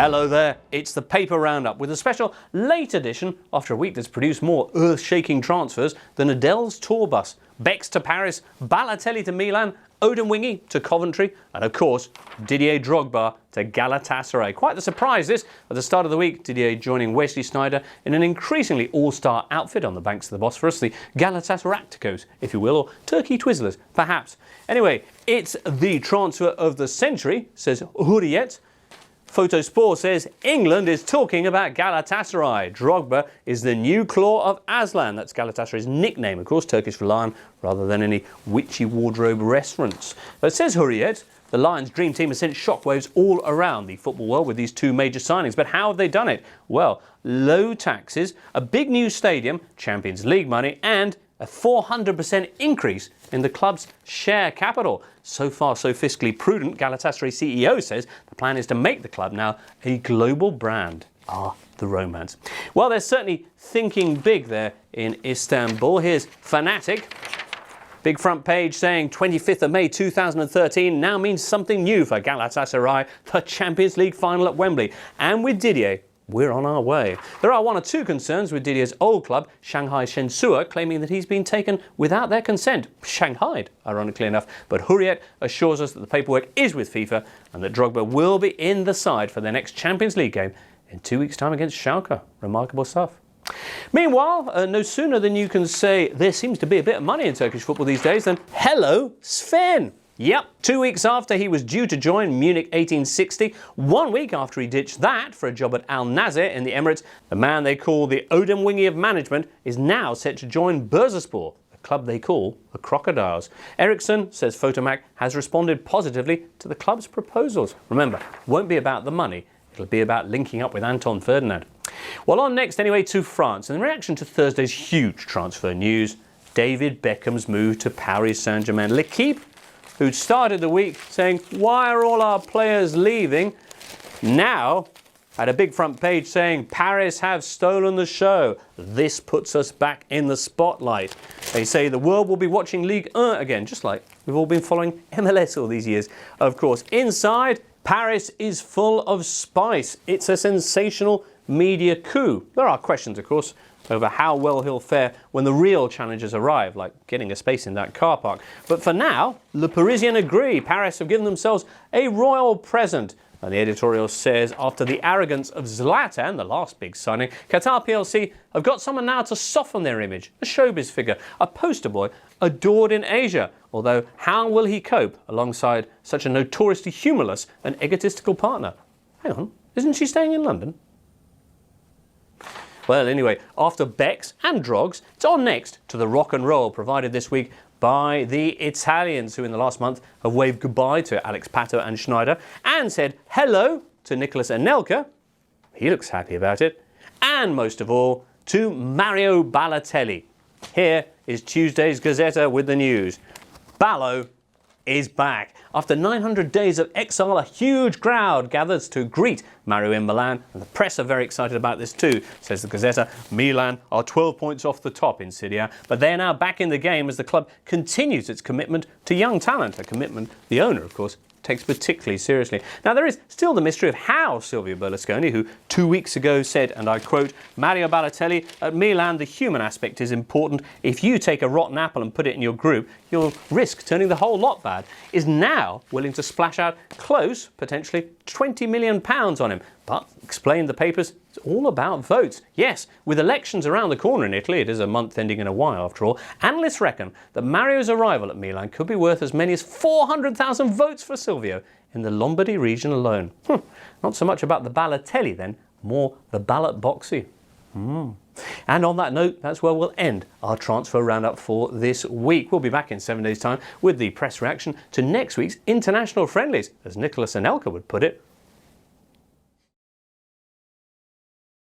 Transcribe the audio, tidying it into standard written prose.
Hello there, it's the Paper Roundup with a special late edition after a week that's produced more earth-shaking transfers than Adele's tour bus. Becks to Paris, Balotelli to Milan, Odemwingie to Coventry, and of course, Didier Drogba to Galatasaray. Quite the surprise this, at the start of the week, Didier joining Wesley Sneijder in an increasingly all-star outfit on the banks of the Bosphorus, the Galatasaracticos, if you will, or Turkey Twizzlers, perhaps. Anyway, it's the transfer of the century, says Hurriyet. Photosport says England is talking about Galatasaray. Drogba is the new claw of Aslan. That's Galatasaray's nickname, of course, Turkish for lion, rather than any witchy wardrobe reference. But says Hurriyet, the Lions' dream team has sent shockwaves all around the football world with these two major signings. But how have they done it? Well, low taxes, a big new stadium, Champions League money, and a 400% increase in the club's share capital. So far, so fiscally prudent, Galatasaray CEO says the plan is to make the club now a global brand. Ah, the romance. Well, they're certainly thinking big there in Istanbul. Here's Fanatic. Big front page saying 25th of May 2013 now means something new for Galatasaray, the Champions League final at Wembley. And with Didier, we're on our way. There are one or two concerns with Didier's old club, Shanghai Shenhua, claiming that he's been taken without their consent. Shanghaied, ironically enough. But Hurriyet assures us that the paperwork is with FIFA and that Drogba will be in the side for their next Champions League game in 2 weeks' time against Schalke. Remarkable stuff. Meanwhile, no sooner than you can say there seems to be a bit of money in Turkish football these days than hello, Sven. Yep, 2 weeks after he was due to join Munich 1860, 1 week after he ditched that for a job at Al Nassr in the Emirates, the man they call the Odemwingie of management is now set to join Bursaspor, a club they call the Crocodiles. Richardson, says Photomac, has responded positively to the club's proposals. Remember, it won't be about the money, it'll be about linking up with Anton Ferdinand. Well, on next anyway to France, and in reaction to Thursday's huge transfer news, David Beckham's move to Paris Saint-Germain. L'Equipe, who'd started the week saying, why are all our players leaving? Now, had a big front page saying, Paris have stolen the show. This puts us back in the spotlight. They say the world will be watching Ligue 1 again, just like we've all been following MLS all these years. Of course, inside, Paris is full of spice. It's a sensational media coup. There are questions, of course, over how well he'll fare when the real challenges arrive, like getting a space in that car park. But for now, Le Parisien agree. Paris have given themselves a royal present. And the editorial says, after the arrogance of Zlatan, the last big signing, Qatar plc have got someone now to soften their image, a showbiz figure, a poster boy adored in Asia. Although, how will he cope alongside such a notoriously humorless and egotistical partner? Hang on, isn't she staying in London? Well, anyway, after Becks and Drogs, it's on next to the rock and roll provided this week by the Italians, who in the last month have waved goodbye to Alex Pato and Sneijder and said hello to Nicolas Anelka. He looks happy about it. And most of all, to Mario Balotelli. Here is Tuesday's Gazzetta with the news. Ballo is back. After 900 days of exile, a huge crowd gathers to greet Mario in Milan, and the press are very excited about this too, says the Gazzetta. Milan are 12 points off the top in Serie A, but they are now back in the game as the club continues its commitment to young talent, a commitment the owner, of course, takes particularly seriously. Now, there is still the mystery of how Silvio Berlusconi, who 2 weeks ago said, and I quote, Mario Balotelli, at Milan, the human aspect is important. If you take a rotten apple and put it in your group, you'll risk turning the whole lot bad, is now willing to splash out close, potentially, £20 million on him. But, explained the papers, it's all about votes. Yes, with elections around the corner in Italy, it is a month ending in a while after all, analysts reckon that Mario's arrival at Milan could be worth as many as 400,000 votes for Silvio in the Lombardy region alone. Not so much about the Balotelli then, more the ballot boxy. And on that note, that's where we'll end our transfer roundup for this week. We'll be back in 7 days' time with the press reaction to next week's international friendlies, as Nicolas Anelka would put it.